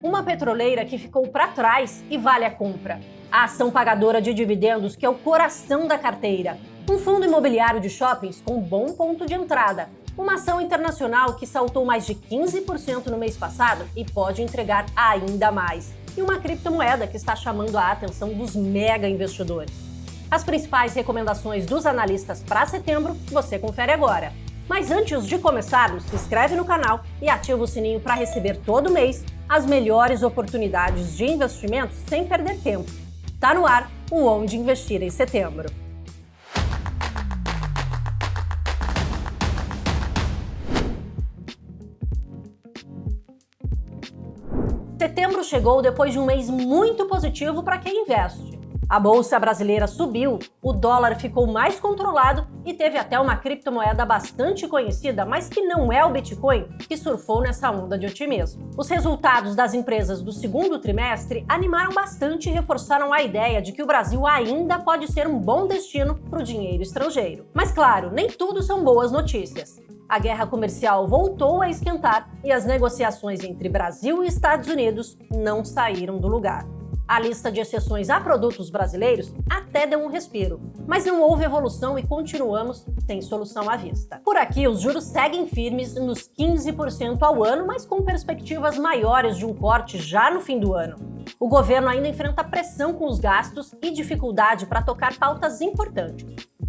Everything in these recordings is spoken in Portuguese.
Uma petroleira que ficou para trás e vale a compra. A ação pagadora de dividendos, que é o coração da carteira. Um fundo imobiliário de shoppings com bom ponto de entrada. Uma ação internacional que saltou mais de 15% no mês passado e pode entregar ainda mais. E uma criptomoeda que está chamando a atenção dos mega investidores. As principais recomendações dos analistas para setembro você confere agora. Mas antes de começarmos, se inscreve no canal e ativa o sininho para receber todo mês as melhores oportunidades de investimentos sem perder tempo. Tá no ar o Onde Investir em Setembro. Setembro chegou depois de um mês muito positivo para quem investe. A bolsa brasileira subiu, o dólar ficou mais controlado e teve até uma criptomoeda bastante conhecida, mas que não é o Bitcoin, que surfou nessa onda de otimismo. Os resultados das empresas do segundo trimestre animaram bastante e reforçaram a ideia de que o Brasil ainda pode ser um bom destino para o dinheiro estrangeiro. Mas claro, nem tudo são boas notícias. A guerra comercial voltou a esquentar e as negociações entre Brasil e Estados Unidos não saíram do lugar. A lista de exceções a produtos brasileiros até deu um respiro, mas não houve evolução e continuamos sem solução à vista. Por aqui, os juros seguem firmes nos 15% ao ano, mas com perspectivas maiores de um corte já no fim do ano. O governo ainda enfrenta pressão com os gastos e dificuldade para tocar pautas importantes.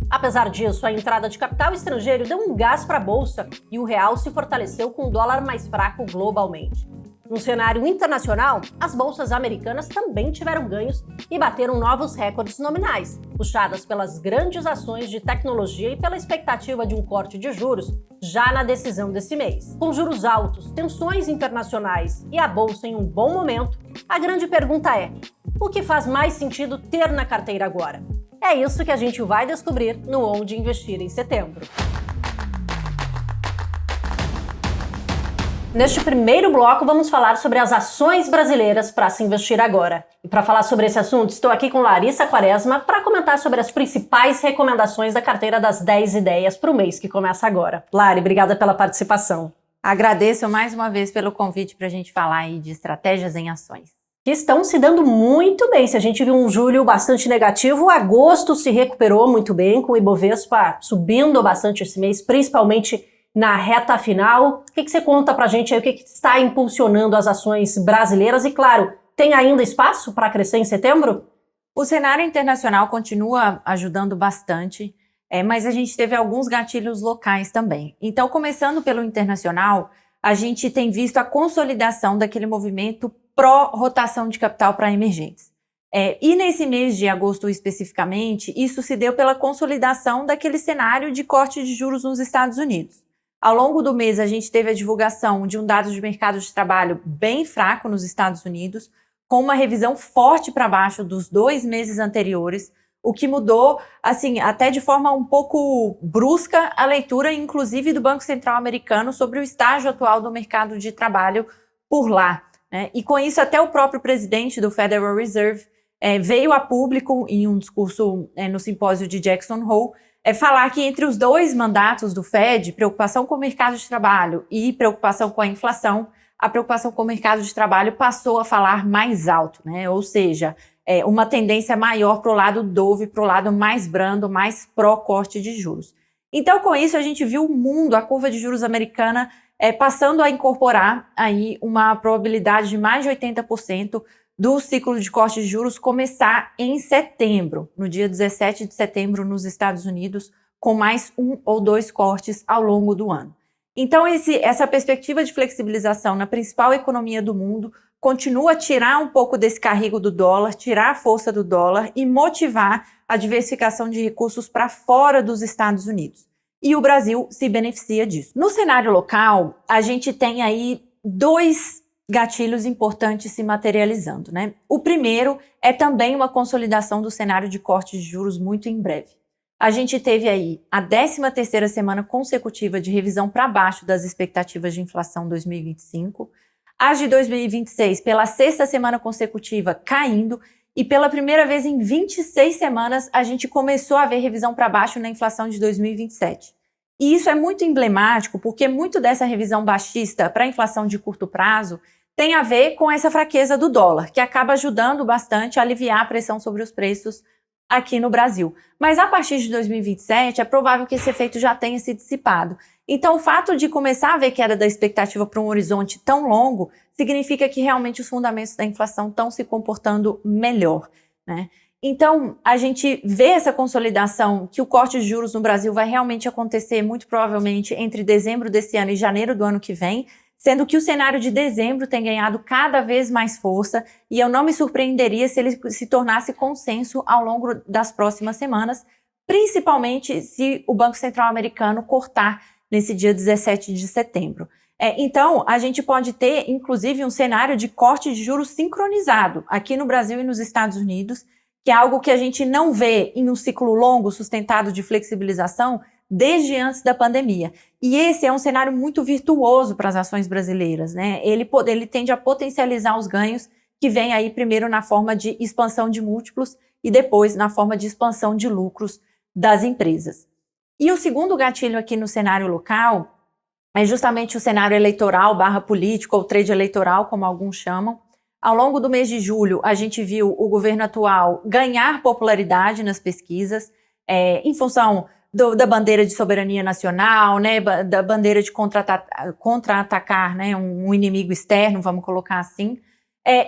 Apesar disso, a entrada de capital estrangeiro deu um gás para a bolsa e o real se fortaleceu com o dólar mais fraco globalmente. No cenário internacional, as bolsas americanas também tiveram ganhos e bateram novos recordes nominais, puxadas pelas grandes ações de tecnologia e pela expectativa de um corte de juros já na decisão desse mês. Com juros altos, tensões internacionais e a bolsa em um bom momento, a grande pergunta é: o que faz mais sentido ter na carteira agora? É isso que a gente vai descobrir no Onde Investir em Setembro. Neste primeiro bloco, vamos falar sobre as ações brasileiras para se investir agora. E para falar sobre esse assunto, estou aqui com Larissa Quaresma para comentar sobre as principais recomendações da carteira das 10 ideias para o mês que começa agora. Lari, obrigada pela participação. Agradeço mais uma vez pelo convite para a gente falar aí de estratégias em ações. Que estão se dando muito bem. Se a gente viu um julho bastante negativo, agosto se recuperou muito bem, com o Ibovespa subindo bastante esse mês, principalmente na reta final. O que você conta pra gente aí? O que está impulsionando as ações brasileiras? E claro, tem ainda espaço para crescer em setembro? O cenário internacional continua ajudando bastante, mas a gente teve alguns gatilhos locais também. Então, começando pelo internacional, a gente tem visto a consolidação daquele movimento pró-rotação de capital para emergentes. E nesse mês de agosto especificamente, isso se deu pela consolidação daquele cenário de corte de juros nos Estados Unidos. Ao longo do mês, a gente teve a divulgação de um dado de mercado de trabalho bem fraco nos Estados Unidos, com uma revisão forte para baixo dos 2 meses anteriores, o que mudou, assim, até de forma um pouco brusca a leitura, inclusive do Banco Central americano, sobre o estágio atual do mercado de trabalho por lá, né? E com isso, até o próprio presidente do Federal Reserve veio a público, em um discurso no simpósio de Jackson Hole, falar que entre os 2 mandatos do Fed, preocupação com o mercado de trabalho e preocupação com a inflação, a preocupação com o mercado de trabalho passou a falar mais alto, né? Ou seja, uma tendência maior para o lado dove, para o lado mais brando, mais pró-corte de juros. Então, com isso, a gente viu o mundo, a curva de juros americana, passando a incorporar aí uma probabilidade de mais de 80% do ciclo de corte de juros começar em setembro, no dia 17 de setembro nos Estados Unidos, com mais 1 ou 2 cortes ao longo do ano. Então, essa perspectiva de flexibilização na principal economia do mundo continua a tirar um pouco desse carrego do dólar, tirar a força do dólar e motivar a diversificação de recursos para fora dos Estados Unidos. E o Brasil se beneficia disso. No cenário local, a gente tem aí 2 gatilhos importantes se materializando, né? O primeiro é também uma consolidação do cenário de corte de juros muito em breve. A gente teve aí a 13ª semana consecutiva de revisão para baixo das expectativas de inflação 2025, as de 2026 pela 6ª semana consecutiva caindo e pela primeira vez em 26 semanas a gente começou a ver revisão para baixo na inflação de 2027. E isso é muito emblemático porque muito dessa revisão baixista para a inflação de curto prazo tem a ver com essa fraqueza do dólar, que acaba ajudando bastante a aliviar a pressão sobre os preços aqui no Brasil. Mas a partir de 2027 é provável que esse efeito já tenha se dissipado. Então o fato de começar a ver queda da expectativa para um horizonte tão longo significa que realmente os fundamentos da inflação estão se comportando melhor, né? Então a gente vê essa consolidação que o corte de juros no Brasil vai realmente acontecer muito provavelmente entre dezembro desse ano e janeiro do ano que vem, sendo que o cenário de dezembro tem ganhado cada vez mais força e eu não me surpreenderia se ele se tornasse consenso ao longo das próximas semanas, principalmente se o Banco Central americano cortar nesse dia 17 de setembro. Então, a gente pode ter, inclusive, um cenário de corte de juros sincronizado aqui no Brasil e nos Estados Unidos, que é algo que a gente não vê em um ciclo longo sustentado de flexibilização desde antes da pandemia. E esse é um cenário muito virtuoso para as ações brasileiras, né? Ele tende a potencializar os ganhos que vêm aí primeiro na forma de expansão de múltiplos e depois na forma de expansão de lucros das empresas. E o segundo gatilho aqui no cenário local é justamente o cenário eleitoral / político ou trade eleitoral, como alguns chamam. Ao longo do mês de julho, a gente viu o governo atual ganhar popularidade nas pesquisas, em função da bandeira de soberania nacional, né, da bandeira de contra-atacar, né, um inimigo externo, vamos colocar assim.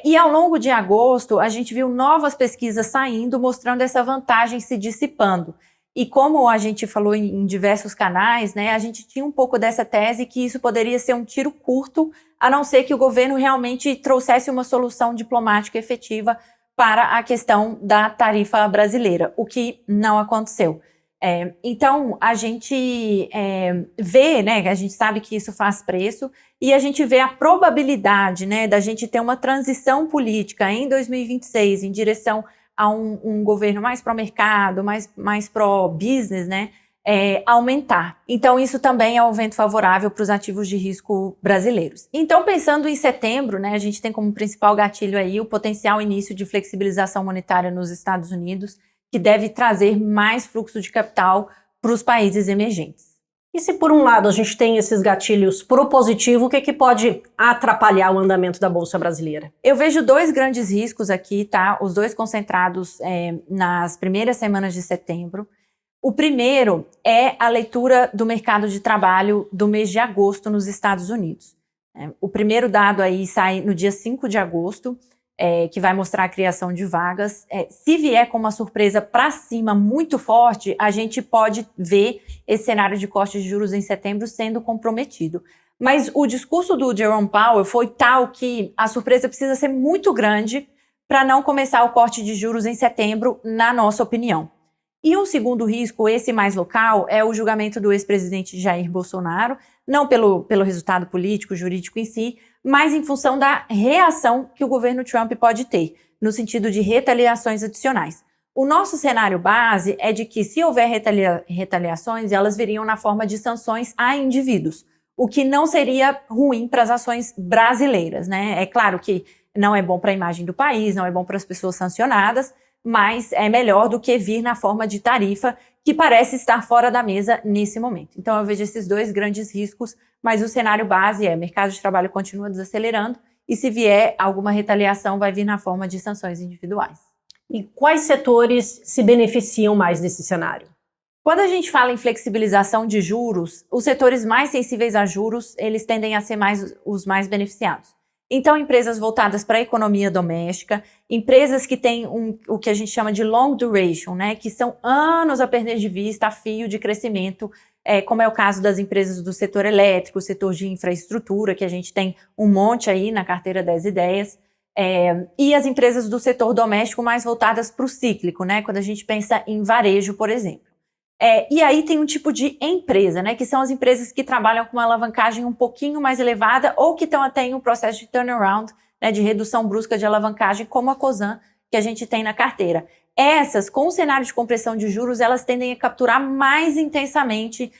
E ao longo de agosto, a gente viu novas pesquisas saindo, mostrando essa vantagem se dissipando. E como a gente falou em diversos canais, né, a gente tinha um pouco dessa tese que isso poderia ser um tiro curto, a não ser que o governo realmente trouxesse uma solução diplomática efetiva para a questão da tarifa brasileira, o que não aconteceu. Então, a gente vê, né, a gente sabe que isso faz preço, e a gente vê a probabilidade, né, da gente ter uma transição política em 2026 em direção a um governo mais pró-mercado, mais pró-business, né, aumentar. Então, isso também é um vento favorável para os ativos de risco brasileiros. Então, pensando em setembro, né, a gente tem como principal gatilho aí o potencial início de flexibilização monetária nos Estados Unidos, que deve trazer mais fluxo de capital para os países emergentes. E se por um lado a gente tem esses gatilhos pro positivo, o que pode atrapalhar o andamento da Bolsa Brasileira? Eu vejo dois grandes riscos aqui, tá? Os dois concentrados nas primeiras semanas de setembro. O primeiro é a leitura do mercado de trabalho do mês de agosto nos Estados Unidos. O primeiro dado aí sai no dia 5 de agosto, que vai mostrar a criação de vagas. Se vier com uma surpresa para cima muito forte, a gente pode ver esse cenário de corte de juros em setembro sendo comprometido. Mas o discurso do Jerome Powell foi tal que a surpresa precisa ser muito grande para não começar o corte de juros em setembro, na nossa opinião. E um segundo risco, esse mais local, é o julgamento do ex-presidente Jair Bolsonaro, não pelo resultado político, jurídico em si, mas em função da reação que o governo Trump pode ter, no sentido de retaliações adicionais. O nosso cenário base é de que, se houver retaliações, elas viriam na forma de sanções a indivíduos, o que não seria ruim para as ações brasileiras, né? É claro que não é bom para a imagem do país, não é bom para as pessoas sancionadas, mas é melhor do que vir na forma de tarifa, que parece estar fora da mesa nesse momento. Então eu vejo esses dois grandes riscos, mas o cenário base é: mercado de trabalho continua desacelerando, e se vier alguma retaliação vai vir na forma de sanções individuais. E quais setores se beneficiam mais desse cenário? Quando a gente fala em flexibilização de juros, os setores mais sensíveis a juros, eles tendem a ser os mais beneficiados. Então, empresas voltadas para a economia doméstica, empresas que têm o que a gente chama de long duration, né, que são anos a perder de vista, a fio de crescimento, como é o caso das empresas do setor elétrico, setor de infraestrutura, que a gente tem um monte aí na carteira 10 ideias, e as empresas do setor doméstico mais voltadas para o cíclico, né, quando a gente pensa em varejo, por exemplo. E aí tem um tipo de empresa, né, que são as empresas que trabalham com uma alavancagem um pouquinho mais elevada ou que estão até em um processo de turnaround, né, de redução brusca de alavancagem, como a Cosan, que a gente tem na carteira. Essas, com o cenário de compressão de juros, elas tendem a capturar mais intensamente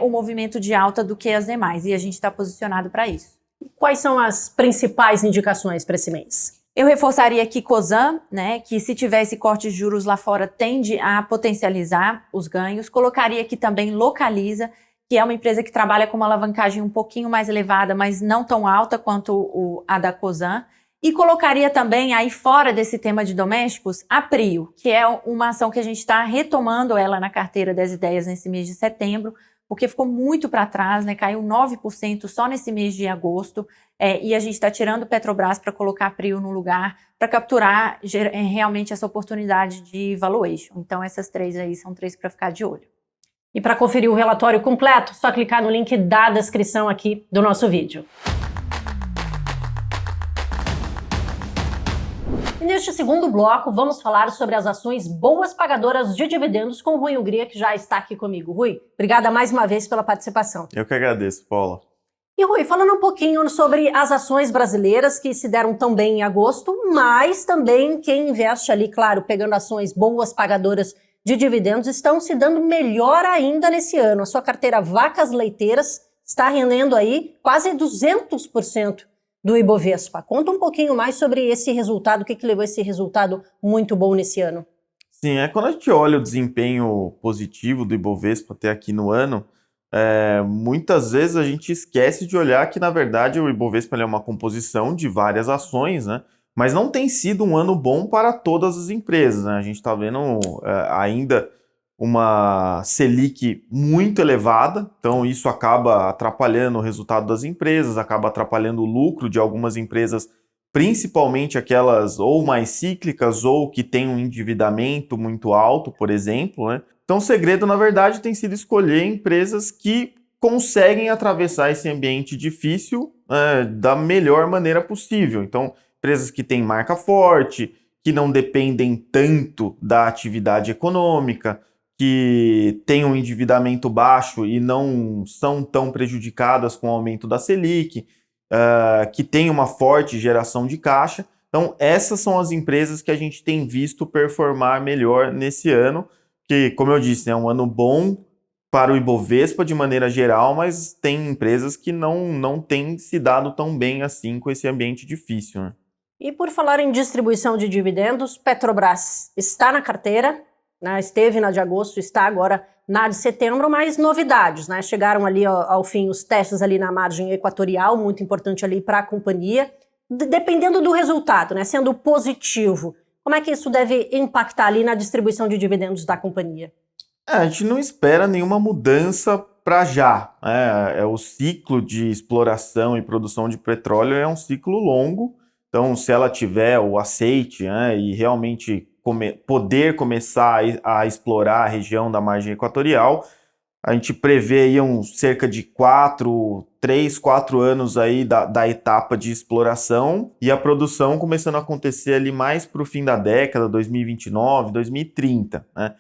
o movimento de alta do que as demais, e a gente está posicionado para isso. Quais são as principais indicações para esse mês? Eu reforçaria aqui Cosan, né, que se tivesse corte de juros lá fora tende a potencializar os ganhos. Colocaria aqui também Localiza, que é uma empresa que trabalha com uma alavancagem um pouquinho mais elevada, mas não tão alta quanto a da Cosan. E colocaria também, aí fora desse tema de domésticos, a Prio, que é uma ação que a gente está retomando ela na carteira das ideias nesse mês de setembro, porque ficou muito para trás, né? Caiu 9% só nesse mês de agosto, e a gente está tirando o Petrobras para colocar a Prio no lugar, para capturar realmente essa oportunidade de valuation. Então essas três aí são três para ficar de olho. E para conferir o relatório completo, só clicar no link da descrição aqui do nosso vídeo. E neste segundo bloco, vamos falar sobre as ações boas pagadoras de dividendos com o Rui Hungria, que já está aqui comigo. Rui, obrigada mais uma vez pela participação. Eu que agradeço, Paula. E Rui, falando um pouquinho sobre as ações brasileiras que se deram tão bem em agosto, mas também quem investe ali, claro, pegando ações boas pagadoras de dividendos, estão se dando melhor ainda nesse ano. A sua carteira Vacas Leiteiras está rendendo aí quase 200% do Ibovespa. Conta um pouquinho mais sobre esse resultado, o que levou esse resultado muito bom nesse ano. Sim, quando a gente olha o desempenho positivo do Ibovespa até aqui no ano, muitas vezes a gente esquece de olhar que, na verdade, o Ibovespa é uma composição de várias ações, né? Mas não tem sido um ano bom para todas as empresas, né? A gente está vendo ainda uma Selic muito elevada, então isso acaba atrapalhando o resultado das empresas, acaba atrapalhando o lucro de algumas empresas, principalmente aquelas ou mais cíclicas ou que têm um endividamento muito alto, por exemplo, né? Então o segredo, na verdade, tem sido escolher empresas que conseguem atravessar esse ambiente difícil da melhor maneira possível. Então, empresas que têm marca forte, que não dependem tanto da atividade econômica, que têm um endividamento baixo e não são tão prejudicadas com o aumento da Selic, que têm uma forte geração de caixa. Então, essas são as empresas que a gente tem visto performar melhor nesse ano, que, como eu disse, é um ano bom para o Ibovespa de maneira geral, mas tem empresas que não têm se dado tão bem assim com esse ambiente difícil, né? E por falar em distribuição de dividendos, Petrobras está na carteira, né? Esteve na de agosto, está agora na de setembro, mas novidades, né? Chegaram ali ao fim os testes ali na margem equatorial, muito importante ali para a companhia. Dependendo do resultado, né? Sendo positivo, como é que isso deve impactar ali na distribuição de dividendos da companhia? A gente não espera nenhuma mudança para já. O ciclo de exploração e produção de petróleo é um ciclo longo. Então, se ela tiver o aceite e realmente poder começar a explorar a região da margem equatorial, a gente prevê aí cerca de 3, 4 anos aí da etapa de exploração e a produção começando a acontecer ali mais para o fim da década, 2029, 2030, né?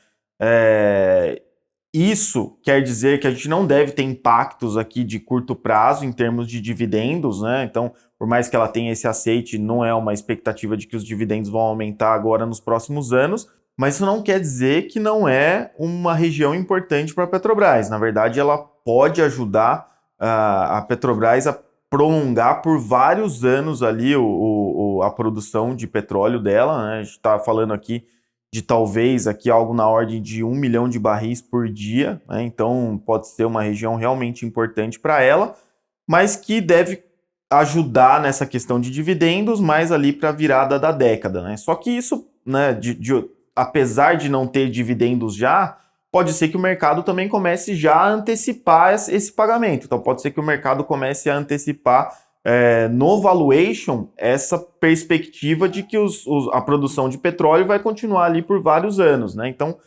Isso quer dizer que a gente não deve ter impactos aqui de curto prazo em termos de dividendos, né? Então, por mais que ela tenha esse aceite, não é uma expectativa de que os dividendos vão aumentar agora nos próximos anos, mas isso não quer dizer que não é uma região importante para a Petrobras. Na verdade, ela pode ajudar a Petrobras a prolongar por vários anos ali a produção de petróleo dela, né? A gente está falando aqui de talvez aqui algo na ordem de 1 milhão de barris por dia, né? Então pode ser uma região realmente importante para ela, mas que deve ajudar nessa questão de dividendos mais ali para a virada da década, né? Só que isso, né, apesar de não ter dividendos já, pode ser que o mercado também comece já a antecipar esse pagamento. Então pode ser que o mercado comece a antecipar no valuation essa perspectiva de que a produção de petróleo vai continuar ali por vários anos, né? Então,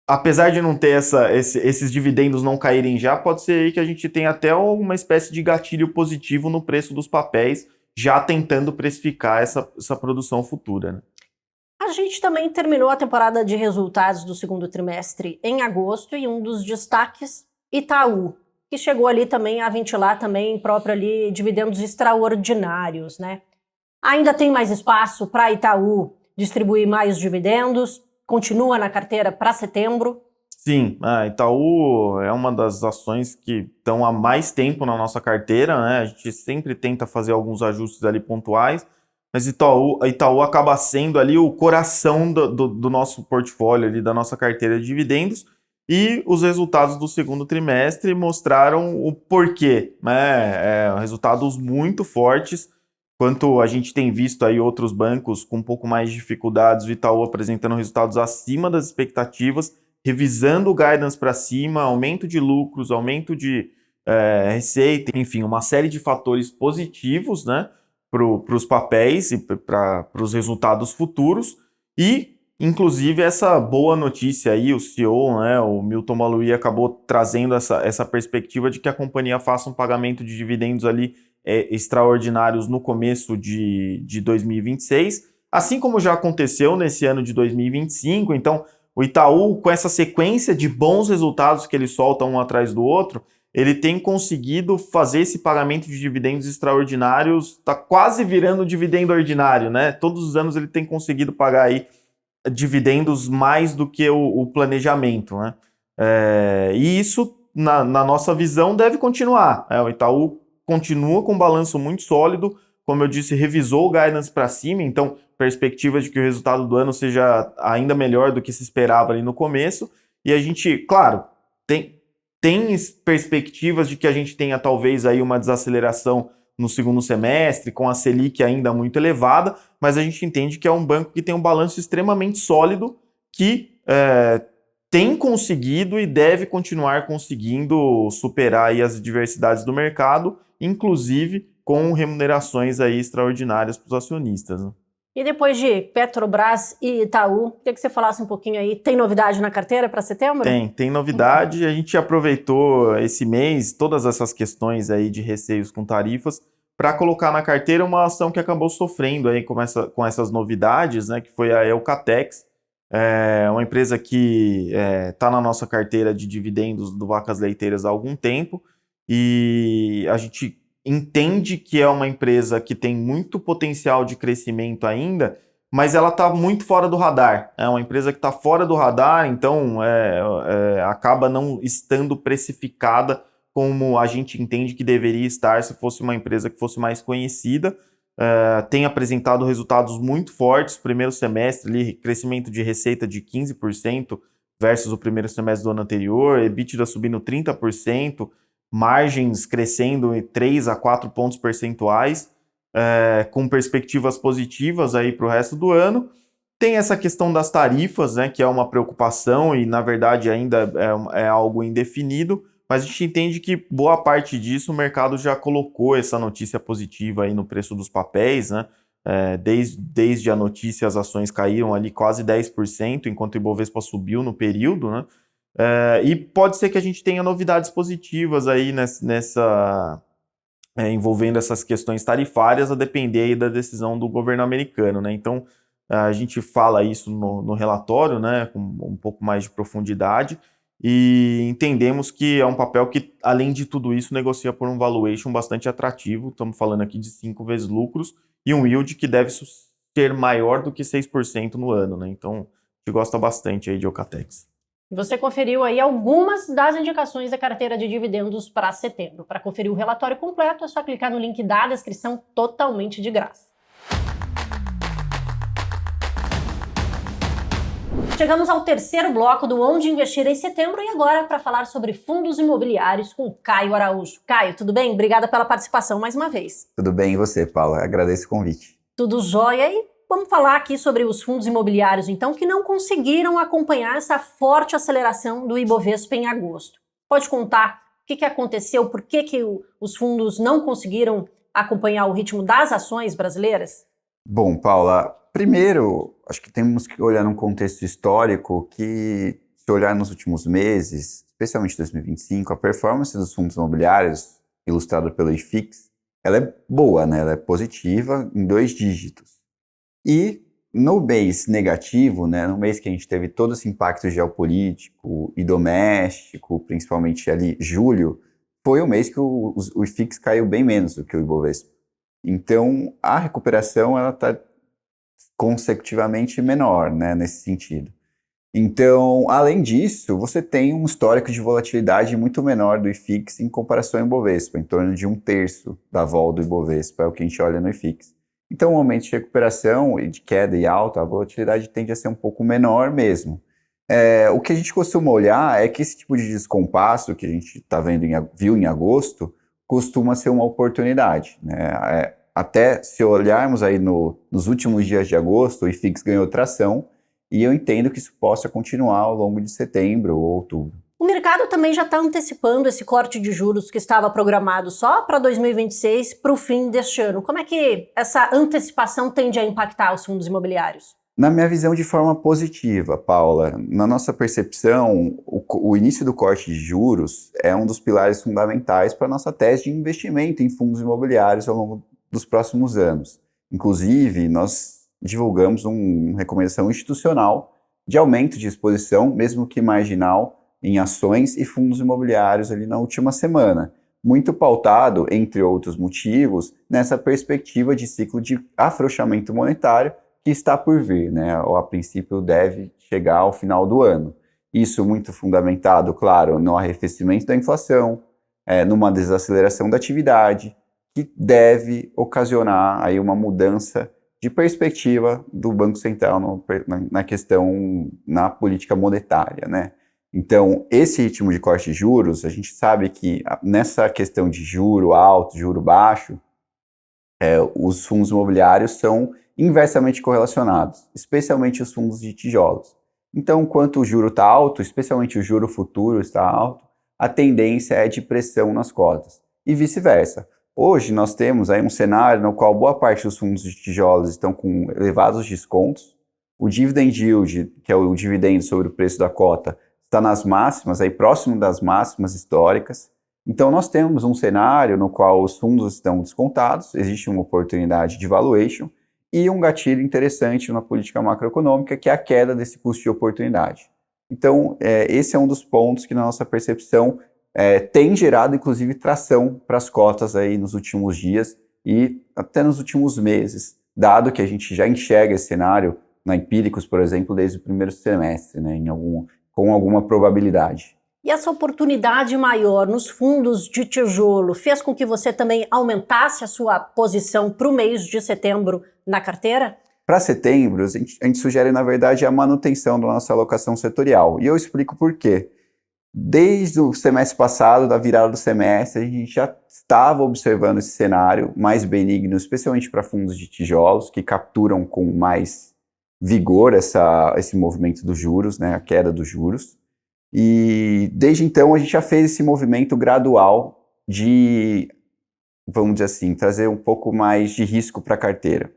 apesar de não ter esses dividendos não caírem já, pode ser aí que a gente tenha até uma espécie de gatilho positivo no preço dos papéis, já tentando precificar essa produção futura, né? A gente também terminou a temporada de resultados do segundo trimestre em agosto e um dos destaques, Itaú, que chegou ali também a ventilar também próprio ali dividendos extraordinários, né? Ainda tem mais espaço para Itaú distribuir mais dividendos? Continua na carteira para setembro? Sim, a Itaú é uma das ações que estão há mais tempo na nossa carteira, né? A gente sempre tenta fazer alguns ajustes ali pontuais, mas a Itaú acaba sendo ali o coração do nosso portfólio, ali, da nossa carteira de dividendos. e os resultados do segundo trimestre mostraram o porquê, né? Resultados muito fortes, quanto a gente tem visto aí outros bancos com um pouco mais de dificuldades, o Itaú apresentando resultados acima das expectativas, revisando o guidance para cima, aumento de lucros, aumento de receita, enfim, uma série de fatores positivos, né, para os papéis e para os resultados futuros. E, inclusive, essa boa notícia aí, o CEO, né, o Milton Maluhy, acabou trazendo essa perspectiva de que a companhia faça um pagamento de dividendos ali extraordinários no começo de 2026, assim como já aconteceu nesse ano de 2025. Então, o Itaú, com essa sequência de bons resultados que ele solta um atrás do outro, ele tem conseguido fazer esse pagamento de dividendos extraordinários, está quase virando dividendo ordinário, né? Todos os anos ele tem conseguido pagar aí dividendos mais do que o planejamento, né? E isso, na nossa visão, deve continuar. O Itaú continua com um balanço muito sólido, como eu disse, revisou o guidance para cima, então perspectiva de que o resultado do ano seja ainda melhor do que se esperava ali no começo, e a gente, claro, tem perspectivas de que a gente tenha talvez aí uma desaceleração no segundo semestre, com a Selic ainda muito elevada, mas a gente entende que é um banco que tem um balanço extremamente sólido, que tem conseguido e deve continuar conseguindo superar aí as adversidades do mercado, inclusive com remunerações aí extraordinárias para os acionistas, né? E depois de Petrobras e Itaú, queria que você falasse um pouquinho aí. Tem novidade na carteira para setembro? Tem novidade. A gente aproveitou esse mês, todas essas questões aí de receios com tarifas, para colocar na carteira uma ação que acabou sofrendo aí com essas novidades, né, que foi a Eucatex, uma empresa que está na nossa carteira de dividendos do Vacas Leiteiras há algum tempo, e a gente entende que é uma empresa que tem muito potencial de crescimento ainda, mas ela está muito fora do radar. É uma empresa que está fora do radar, então acaba não estando precificada como a gente entende que deveria estar se fosse uma empresa que fosse mais conhecida. Tem apresentado resultados muito fortes. Primeiro semestre, ali, crescimento de receita de 15% versus o primeiro semestre do ano anterior, EBITDA subindo 30%, margens crescendo em 3 a 4 pontos percentuais, com perspectivas positivas aí para o resto do ano. Tem essa questão das tarifas, né, que é uma preocupação e, na verdade, ainda é algo indefinido, mas a gente entende que boa parte disso o mercado já colocou essa notícia positiva aí no preço dos papéis, né? Desde a notícia, as ações caíram ali quase 10%, enquanto o Ibovespa subiu no período, né? E pode ser que a gente tenha novidades positivas aí envolvendo essas questões tarifárias, a depender aí da decisão do governo americano, né? Então, a gente fala isso no relatório, né, com um pouco mais de profundidade, e entendemos que é um papel que, além de tudo isso, negocia por um valuation bastante atrativo. Estamos falando aqui de 5 vezes lucros e um yield que deve ser maior do que 6% no ano, né? Então, a gente gosta bastante aí de Eucatex. Você conferiu aí algumas das indicações da carteira de dividendos para setembro. Para conferir o relatório completo, é só clicar no link da descrição, totalmente de graça. Chegamos ao terceiro bloco do Onde Investir em Setembro e agora para falar sobre fundos imobiliários com Caio Araújo. Caio, tudo bem? Obrigada pela participação mais uma vez. Tudo bem, e você, Paula? Agradeço o convite. Tudo jóia. E vamos falar aqui sobre os fundos imobiliários, então, que não conseguiram acompanhar essa forte aceleração do Ibovespa em agosto. Pode contar o que aconteceu, por que os fundos não conseguiram acompanhar o ritmo das ações brasileiras? Bom, Paula, primeiro, acho que temos que olhar num contexto histórico que, se olhar nos últimos meses, especialmente 2025, a performance dos fundos imobiliários, ilustrada pelo IFIX, ela é boa, né? Ela é positiva em 2 dígitos. E no mês negativo, né, no mês que a gente teve todo esse impacto geopolítico e doméstico, principalmente ali julho, foi o mês que o IFIX caiu bem menos do que o Ibovespa. Então, a recuperação ela está consecutivamente menor, né, nesse sentido. Então, além disso, você tem um histórico de volatilidade muito menor do IFIX em comparação ao Ibovespa, em torno de 1/3 da vol do Ibovespa, é o que a gente olha no IFIX. Então, momentos de recuperação e de queda e alta, a volatilidade tende a ser um pouco menor mesmo. O que a gente costuma olhar é que esse tipo de descompasso que a gente tá viu em agosto costuma ser uma oportunidade, né? Até se olharmos aí nos últimos dias de agosto, o IFIX ganhou tração e eu entendo que isso possa continuar ao longo de setembro ou outubro. O mercado também já está antecipando esse corte de juros que estava programado só para 2026 para o fim deste ano. Como é que essa antecipação tende a impactar os fundos imobiliários? Na minha visão, de forma positiva, Paula, na nossa percepção, o início do corte de juros é um dos pilares fundamentais para a nossa tese de investimento em fundos imobiliários ao longo dos próximos anos. Inclusive, nós divulgamos uma recomendação institucional de aumento de exposição, mesmo que marginal, em ações e fundos imobiliários ali na última semana, muito pautado, entre outros motivos, nessa perspectiva de ciclo de afrouxamento monetário que está por vir, né? Ou a princípio deve chegar ao final do ano. Isso muito fundamentado, claro, no arrefecimento da inflação, numa desaceleração da atividade, que deve ocasionar aí uma mudança de perspectiva do Banco Central na política monetária, né? Então, esse ritmo de corte de juros, a gente sabe que nessa questão de juro alto, juro baixo, os fundos imobiliários são inversamente correlacionados, especialmente os fundos de tijolos. Então, enquanto o juro está alto, especialmente o juro futuro está alto, a tendência é de pressão nas cotas, e vice-versa. Hoje nós temos aí um cenário no qual boa parte dos fundos de tijolos estão com elevados descontos, o dividend yield, que é o dividendo sobre o preço da cota, está nas máximas, aí próximo das máximas históricas. Então nós temos um cenário no qual os fundos estão descontados, existe uma oportunidade de valuation e um gatilho interessante na política macroeconômica, que é a queda desse custo de oportunidade. Então esse é um dos pontos que na nossa percepção tem gerado inclusive tração para as cotas aí nos últimos dias e até nos últimos meses, dado que a gente já enxerga esse cenário na Empíricos, por exemplo, desde o primeiro semestre, né, com alguma probabilidade. E essa oportunidade maior nos fundos de tijolo fez com que você também aumentasse a sua posição para o mês de setembro na carteira? Para setembro, a gente sugere, na verdade, a manutenção da nossa alocação setorial. E eu explico por quê. Desde o semestre passado, da virada do semestre, a gente já estava observando esse cenário mais benigno, especialmente para fundos de tijolos, que capturam com mais vigor esse movimento dos juros, né, a queda dos juros. E desde então a gente já fez esse movimento gradual de, vamos dizer assim, trazer um pouco mais de risco para a carteira,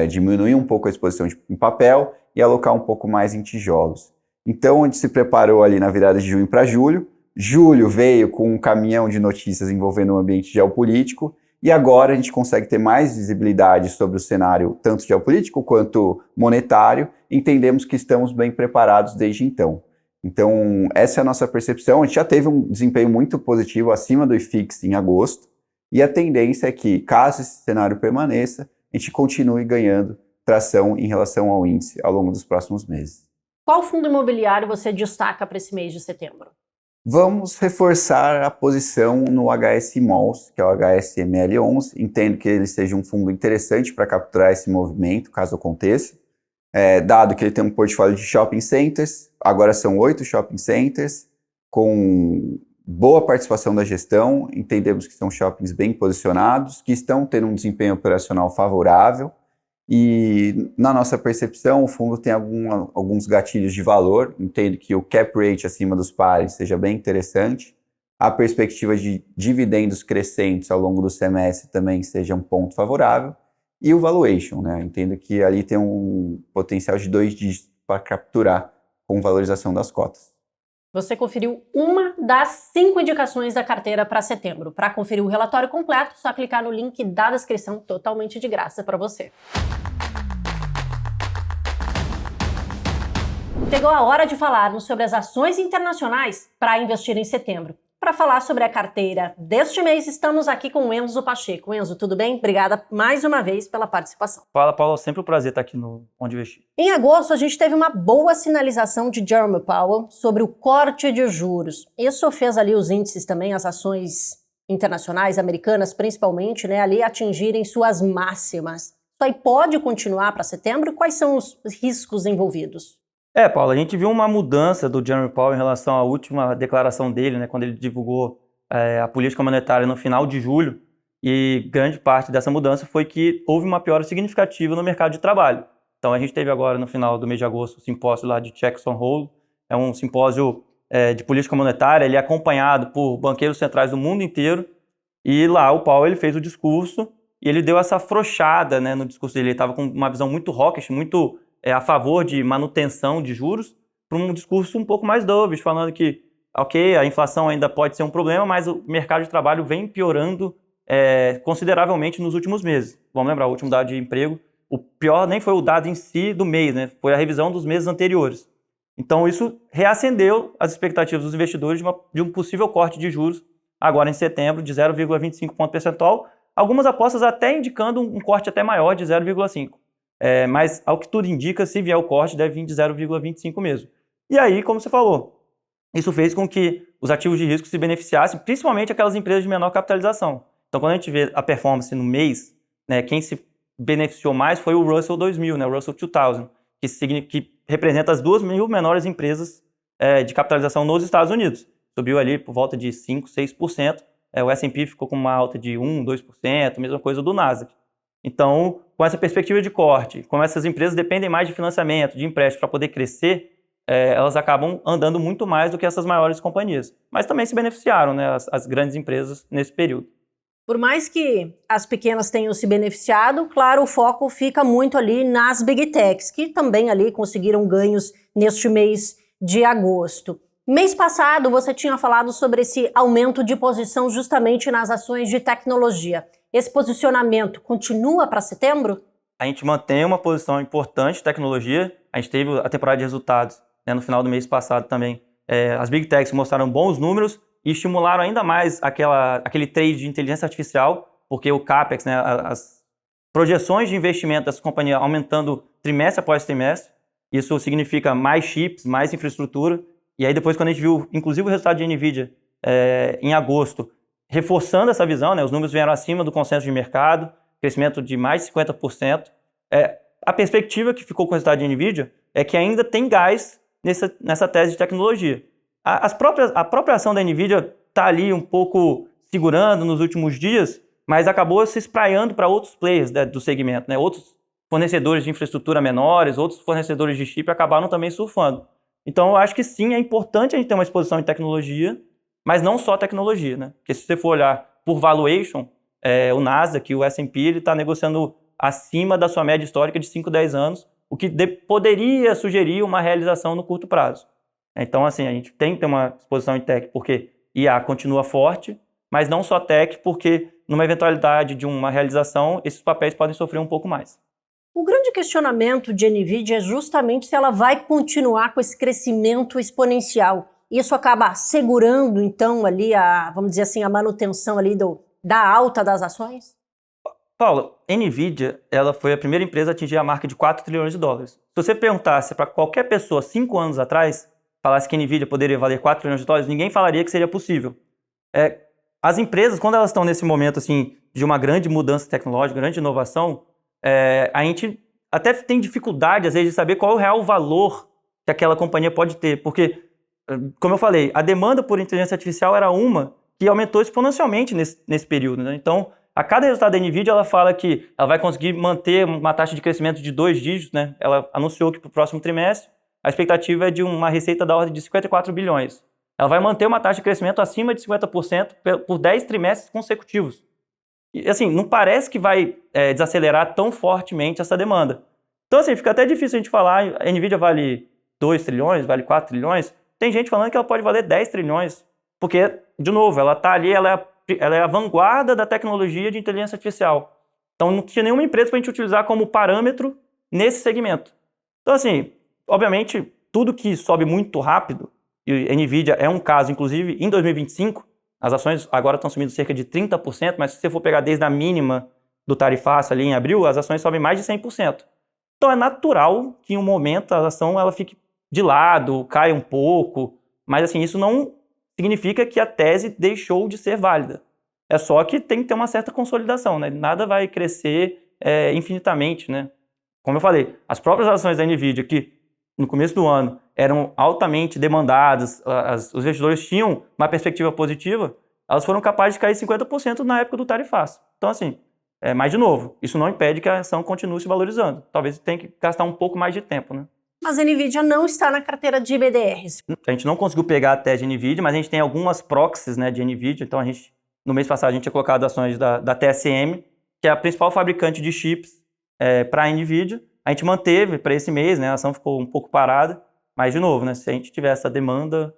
diminuir um pouco a exposição em papel e alocar um pouco mais em tijolos. Então a gente se preparou ali na virada de junho para julho. Julho veio com um caminhão de notícias envolvendo o ambiente geopolítico. E agora a gente consegue ter mais visibilidade sobre o cenário, tanto geopolítico quanto monetário. Entendemos que estamos bem preparados desde então. Então, essa é a nossa percepção. A gente já teve um desempenho muito positivo acima do IFIX em agosto. E a tendência é que, caso esse cenário permaneça, a gente continue ganhando tração em relação ao índice ao longo dos próximos meses. Qual fundo imobiliário você destaca para esse mês de setembro? Vamos reforçar a posição no HS Malls, que é o HSML11. Entendo que ele seja um fundo interessante para capturar esse movimento, caso aconteça. Dado que ele tem um portfólio de shopping centers, agora são 8 shopping centers, com boa participação da gestão, entendemos que são shoppings bem posicionados, que estão tendo um desempenho operacional favorável, e na nossa percepção o fundo tem alguns gatilhos de valor. Entendo que o cap rate acima dos pares seja bem interessante, a perspectiva de dividendos crescentes ao longo do semestre também seja um ponto favorável, e o valuation, né? Entendo que ali tem um potencial de 2 dígitos para capturar com valorização das cotas. Você conferiu uma das 5 indicações da carteira para setembro. Para conferir o relatório completo, só clicar no link da descrição, totalmente de graça para você. Chegou a hora de falarmos sobre as ações internacionais para investir em setembro. Para falar sobre a carteira deste mês, estamos aqui com o Enzo Pacheco. Enzo, tudo bem? Obrigada mais uma vez pela participação. Fala, Paulo. Sempre um prazer estar aqui no Onde Investir. Em agosto, a gente teve uma boa sinalização de Jerome Powell sobre o corte de juros. Isso fez ali os índices também, as ações internacionais, americanas principalmente, né, ali atingirem suas máximas. Isso aí pode continuar para setembro? Quais são os riscos envolvidos? Paulo, a gente viu uma mudança do Jerome Powell em relação à última declaração dele, né, quando ele divulgou a política monetária no final de julho, e grande parte dessa mudança foi que houve uma piora significativa no mercado de trabalho. Então, a gente teve agora, no final do mês de agosto, o simpósio lá de Jackson Hole, é um simpósio de política monetária, ele é acompanhado por banqueiros centrais do mundo inteiro, e lá o Powell ele fez o discurso, e ele deu essa afrouxada, né, no discurso dele. Ele estava com uma visão muito hawkish, muito a favor de manutenção de juros, para um discurso um pouco mais dovish, falando que, ok, a inflação ainda pode ser um problema, mas o mercado de trabalho vem piorando consideravelmente nos últimos meses. Vamos lembrar, o último dado de emprego, o pior nem foi o dado em si do mês, né? Foi a revisão dos meses anteriores. Então, isso reacendeu as expectativas dos investidores de um possível corte de juros agora em setembro de 0,25 ponto percentual, algumas apostas até indicando um corte até maior de 0,5. Mas, ao que tudo indica, se vier o corte, deve vir de 0,25 mesmo. E aí, como você falou, isso fez com que os ativos de risco se beneficiassem, principalmente aquelas empresas de menor capitalização. Então, quando a gente vê a performance no mês, né, quem se beneficiou mais foi o Russell 2000, né, o Russell 2000, que representa as 2.000 menores empresas de capitalização nos Estados Unidos. Subiu ali por volta de 5%, 6%. O S&P ficou com uma alta de 1%, 2%, mesma coisa do Nasdaq. Então, com essa perspectiva de corte, como essas empresas dependem mais de financiamento, de empréstimo para poder crescer, elas acabam andando muito mais do que essas maiores companhias. Mas também se beneficiaram, né, as grandes empresas nesse período. Por mais que as pequenas tenham se beneficiado, claro, o foco fica muito ali nas Big Techs, que também ali conseguiram ganhos neste mês de agosto. Mês passado, você tinha falado sobre esse aumento de posição justamente nas ações de tecnologia. Esse posicionamento continua para setembro? A gente mantém uma posição importante de tecnologia. A gente teve a temporada de resultados, né, no final do mês passado também. As Big Techs mostraram bons números e estimularam ainda mais aquele trade de inteligência artificial, porque o CAPEX, né, as projeções de investimento dessa companhia aumentando trimestre após trimestre. Isso significa mais chips, mais infraestrutura. E aí depois, quando a gente viu, inclusive, o resultado de NVIDIA em agosto, reforçando essa visão, né, os números vieram acima do consenso de mercado, crescimento de mais de 50%. A perspectiva que ficou com o resultado de NVIDIA é que ainda tem gás nessa tese de tecnologia. A própria ação da NVIDIA está ali um pouco segurando nos últimos dias, mas acabou se espraiando para outros players do segmento, né? Outros fornecedores de infraestrutura menores, outros fornecedores de chip acabaram também surfando. Então, eu acho que sim, é importante a gente ter uma exposição em tecnologia, mas não só tecnologia, né? Porque se você for olhar por valuation, o Nasdaq, o S&P, ele está negociando acima da sua média histórica de 5, 10 anos, o que poderia sugerir uma realização no curto prazo. Então, assim, a gente tem que ter uma exposição em tech, porque IA continua forte, mas não só tech, porque numa eventualidade de uma realização, esses papéis podem sofrer um pouco mais. O grande questionamento de NVIDIA é justamente se ela vai continuar com esse crescimento exponencial. Isso acaba segurando, então, ali vamos dizer assim, a manutenção ali da alta das ações? Paulo, NVIDIA, ela foi a primeira empresa a atingir a marca de 4 trilhões de dólares. Se você perguntasse para qualquer pessoa 5 anos atrás, falasse que a NVIDIA poderia valer 4 trilhões de dólares, ninguém falaria que seria possível. As empresas, quando elas estão nesse momento assim, de uma grande mudança tecnológica, grande inovação, a gente até tem dificuldade, às vezes, de saber qual é o real valor que aquela companhia pode ter. Porque, como eu falei, a demanda por inteligência artificial era uma que aumentou exponencialmente nesse período, né? Então, a cada resultado da NVIDIA, ela fala que ela vai conseguir manter uma taxa de crescimento de 2 dígitos, né? Ela anunciou que para o próximo trimestre, a expectativa é de uma receita da ordem de 54 bilhões. Ela vai manter uma taxa de crescimento acima de 50% por 10 trimestres consecutivos. E, assim, não parece que vai desacelerar tão fortemente essa demanda. Então, assim, fica até difícil a gente falar, a NVIDIA vale 2 trilhões, vale 4 trilhões. Tem gente falando que ela pode valer 10 trilhões. Porque, de novo, ela está ali, ela é a vanguarda da tecnologia de inteligência artificial. Então, não tinha nenhuma empresa para a gente utilizar como parâmetro nesse segmento. Então, assim, obviamente, tudo que sobe muito rápido, e a NVIDIA é um caso, inclusive, em 2025, as ações agora estão subindo cerca de 30%, mas se você for pegar desde a mínima do tarifaço ali em abril, as ações sobem mais de 100%. Então, é natural que em um momento a ação ela fique de lado, caia um pouco, mas, assim, isso não significa que a tese deixou de ser válida. É só que tem que ter uma certa consolidação, né? Nada vai crescer infinitamente, né? Como eu falei, as próprias ações da NVIDIA, que no começo do ano eram altamente demandadas, os investidores tinham uma perspectiva positiva, elas foram capazes de cair 50% na época do tarifaço. Então, assim, mas de novo, isso não impede que a ação continue se valorizando. Talvez tenha que gastar um pouco mais de tempo, né? Mas a NVIDIA não está na carteira de BDRs. A gente não conseguiu pegar a tese de NVIDIA, mas a gente tem algumas proxies, né, de NVIDIA. Então, no mês passado, a gente tinha colocado ações da TSM, que é a principal fabricante de chips para a NVIDIA. A gente manteve para esse mês, né, a ação ficou um pouco parada. Mas, de novo, né, se a gente tiver essa demanda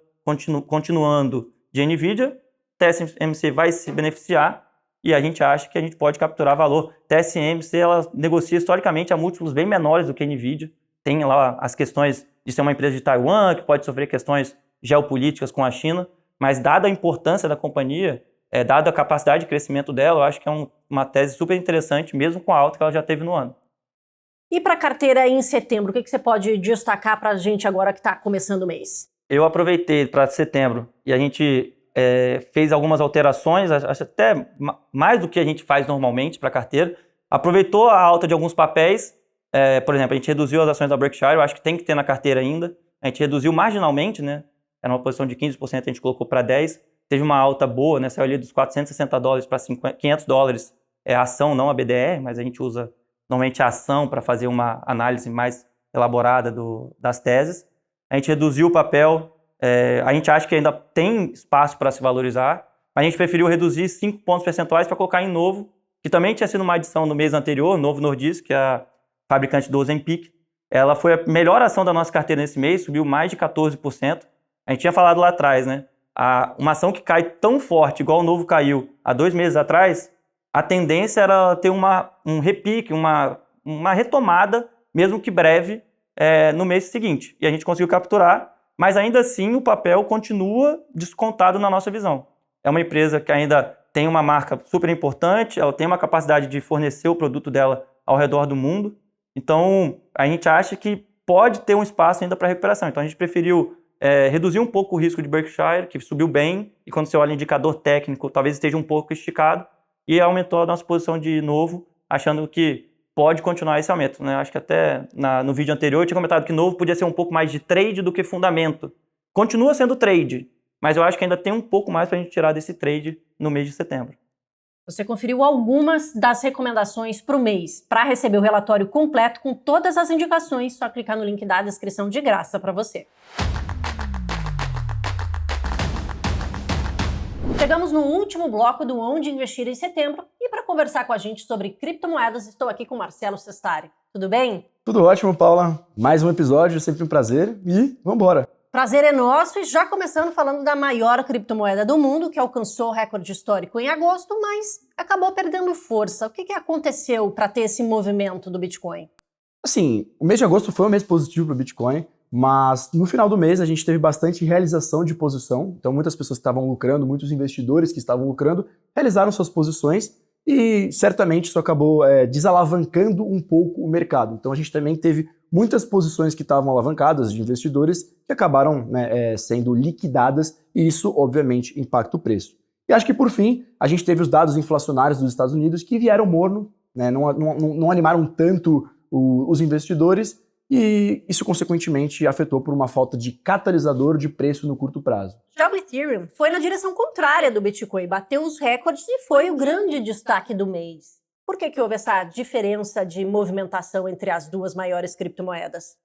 continuando de NVIDIA, TSMC vai se beneficiar e a gente acha que a gente pode capturar valor. TSMC, ela negocia historicamente a múltiplos bem menores do que a NVIDIA. Tem lá as questões de ser uma empresa de Taiwan, que pode sofrer questões geopolíticas com a China, mas dada a importância da companhia, dada a capacidade de crescimento dela, eu acho que é uma tese super interessante, mesmo com a alta que ela já teve no ano. E para a carteira em setembro, o que você pode destacar para a gente agora que está começando o mês? Eu aproveitei para setembro e a gente fez algumas alterações, acho até mais do que a gente faz normalmente para a carteira. Aproveitou a alta de alguns papéis. Por exemplo, a gente reduziu as ações da Berkshire, eu acho que tem que ter na carteira ainda. A gente reduziu marginalmente, né? Era uma posição de 15%, a gente colocou para 10%. Teve uma alta boa, né? Saiu ali dos $460 para $500 a ação, não a BDR, mas a gente usa normalmente a ação para fazer uma análise mais elaborada das teses. A gente reduziu o papel, a gente acha que ainda tem espaço para se valorizar, mas a gente preferiu reduzir 5 pontos percentuais para colocar em Novo, que também tinha sido uma adição no mês anterior, Novo Nordisk, que é a fabricante do Ozempic. Ela foi a melhor ação da nossa carteira nesse mês, subiu mais de 14%. A gente tinha falado lá atrás, né? Uma ação que cai tão forte, igual o Novo caiu há 2 meses atrás, a tendência era ter um repique, uma retomada, mesmo que breve, no mês seguinte. E a gente conseguiu capturar, mas ainda assim o papel continua descontado na nossa visão. É uma empresa que ainda tem uma marca super importante, ela tem uma capacidade de fornecer o produto dela ao redor do mundo. Então, a gente acha que pode ter um espaço ainda para recuperação. Então, a gente preferiu reduzir um pouco o risco de Berkshire, que subiu bem, e quando você olha o indicador técnico, talvez esteja um pouco esticado, e aumentou a nossa posição de Novo, achando que pode continuar esse aumento, né? Acho que até no vídeo anterior eu tinha comentado que Novo podia ser um pouco mais de trade do que fundamento. Continua sendo trade, mas eu acho que ainda tem um pouco mais para a gente tirar desse trade no mês de setembro. Você conferiu algumas das recomendações para o mês. Para receber o relatório completo com todas as indicações, só clicar no link da descrição de graça para você. Chegamos no último bloco do Onde Investir em Setembro e para conversar com a gente sobre criptomoedas, estou aqui com Marcelo Sestari. Tudo bem? Tudo ótimo, Paula. Mais um episódio, sempre um prazer e vambora. Prazer é nosso e já começando falando da maior criptomoeda do mundo, que alcançou o recorde histórico em agosto, mas acabou perdendo força. O que aconteceu para ter esse movimento do Bitcoin? Assim, o mês de agosto foi um mês positivo para o Bitcoin, mas no final do mês a gente teve bastante realização de posição. Então muitas pessoas que estavam lucrando, muitos investidores que estavam lucrando, realizaram suas posições e certamente isso acabou desalavancando um pouco o mercado. Então a gente também teve muitas posições que estavam alavancadas de investidores que acabaram sendo liquidadas e isso obviamente impacta o preço. E acho que por fim a gente teve os dados inflacionários dos Estados Unidos que vieram morno, né, não animaram tanto os investidores e isso consequentemente afetou por uma falta de catalisador de preço no curto prazo. Já o Ethereum foi na direção contrária do Bitcoin, bateu os recordes e foi o grande destaque do mês. Por que houve essa diferença de movimentação entre as duas maiores criptomoedas?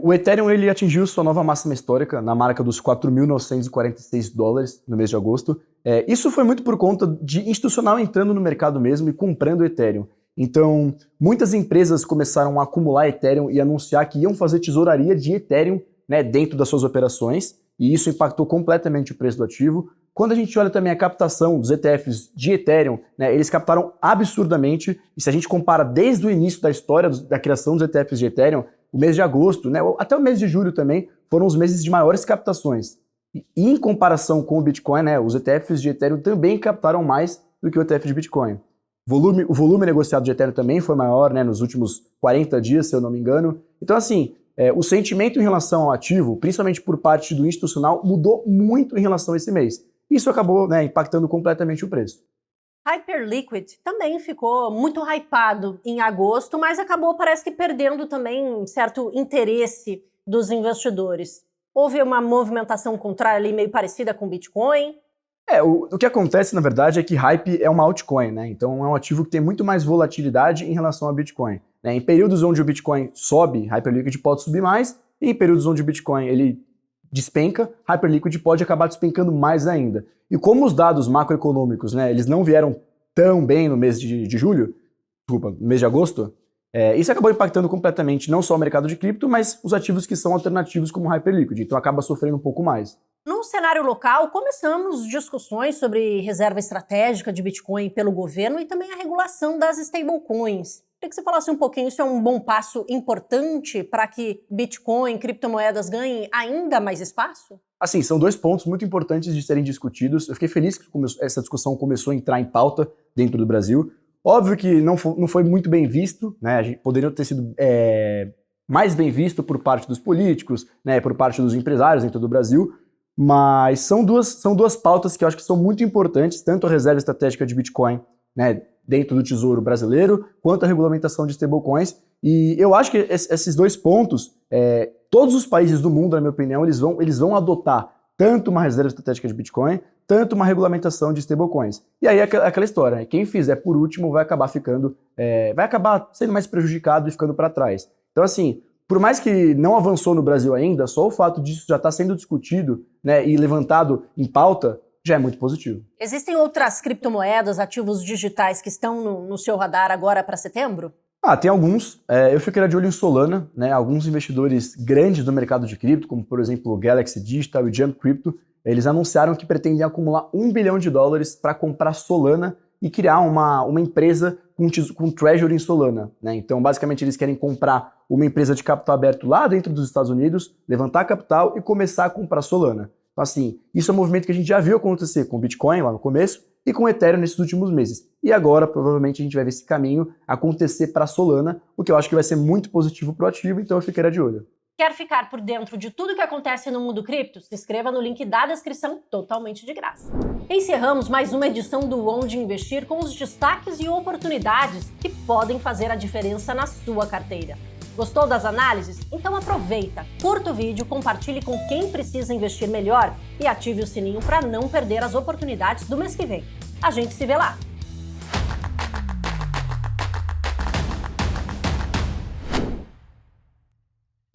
O Ethereum ele atingiu sua nova máxima histórica na marca dos $4.946 no mês de agosto. Isso foi muito por conta de institucional entrando no mercado mesmo e comprando o Ethereum. Então, muitas empresas começaram a acumular Ethereum e anunciar que iam fazer tesouraria de Ethereum, né, dentro das suas operações, e isso impactou completamente o preço do ativo. Quando a gente olha também a captação dos ETFs de Ethereum, né, eles captaram absurdamente, e se a gente compara desde o início da história da criação dos ETFs de Ethereum, o mês de agosto, né, até o mês de julho também, foram os meses de maiores captações. E em comparação com o Bitcoin, né, os ETFs de Ethereum também captaram mais do que o ETF de Bitcoin. O volume negociado de Ethereum também foi maior, né, nos últimos 40 dias, se eu não me engano. Então, assim, o sentimento em relação ao ativo, principalmente por parte do institucional, mudou muito em relação a esse mês. Isso acabou, né, impactando completamente o preço. Hyperliquid também ficou muito hypado em agosto, mas acabou, parece que, perdendo também certo interesse dos investidores? Houve uma movimentação contrária ali meio parecida com o Bitcoin? O que acontece, na verdade, é que Hype é uma altcoin, né? Então é um ativo que tem muito mais volatilidade em relação ao Bitcoin, né? Em períodos onde o Bitcoin sobe, Hyperliquid pode subir mais, e em períodos onde o Bitcoin ele despenca, Hyperliquid pode acabar despencando mais ainda. E como os dados macroeconômicos, né, eles não vieram tão bem no mês de julho, desculpa, no mês de agosto, isso acabou impactando completamente não só o mercado de cripto, mas os ativos que são alternativos como Hyperliquid, então acaba sofrendo um pouco mais. No cenário local, começamos discussões sobre reserva estratégica de Bitcoin pelo governo e também a regulação das stablecoins. Queria que você falasse um pouquinho, isso é um bom passo importante para que Bitcoin, criptomoedas ganhem ainda mais espaço? Assim, são dois pontos muito importantes de serem discutidos. Eu fiquei feliz que essa discussão começou a entrar em pauta dentro do Brasil. Óbvio que não foi muito bem visto, né? A gente poderia ter sido mais bem visto por parte dos políticos, né? Por parte dos empresários dentro do Brasil. Mas são duas pautas que eu acho que são muito importantes, tanto a reserva estratégica de Bitcoin, né, dentro do Tesouro Brasileiro, quanto a regulamentação de stablecoins. E eu acho que esses dois pontos, todos os países do mundo, na minha opinião, eles vão adotar tanto uma reserva estratégica de Bitcoin, tanto uma regulamentação de stablecoins. E aí é aquela história, né? Quem fizer por último vai acabar sendo mais prejudicado e ficando para trás. Então, assim, por mais que não avançou no Brasil ainda, só o fato disso já está sendo discutido, né, e levantado em pauta já é muito positivo. Existem outras criptomoedas, ativos digitais que estão no seu radar agora para setembro? Tem alguns. Eu ficaria de olho em Solana, né? Alguns investidores grandes do mercado de cripto, como por exemplo o Galaxy Digital e o Jump Crypto, eles anunciaram que pretendem acumular $1 bilhão para comprar Solana e criar uma empresa com treasury em Solana, né? Então, basicamente, eles querem comprar uma empresa de capital aberto lá dentro dos Estados Unidos, levantar capital e começar a comprar Solana. Então, assim, isso é um movimento que a gente já viu acontecer com o Bitcoin lá no começo e com o Ethereum nesses últimos meses. E agora, provavelmente, a gente vai ver esse caminho acontecer para Solana, o que eu acho que vai ser muito positivo para o ativo, então eu ficaria de olho. Quer ficar por dentro de tudo que acontece no mundo cripto? Se inscreva no link da descrição, totalmente de graça. Encerramos mais uma edição do Onde Investir com os destaques e oportunidades que podem fazer a diferença na sua carteira. Gostou das análises? Então aproveita, curta o vídeo, compartilhe com quem precisa investir melhor e ative o sininho para não perder as oportunidades do mês que vem. A gente se vê lá!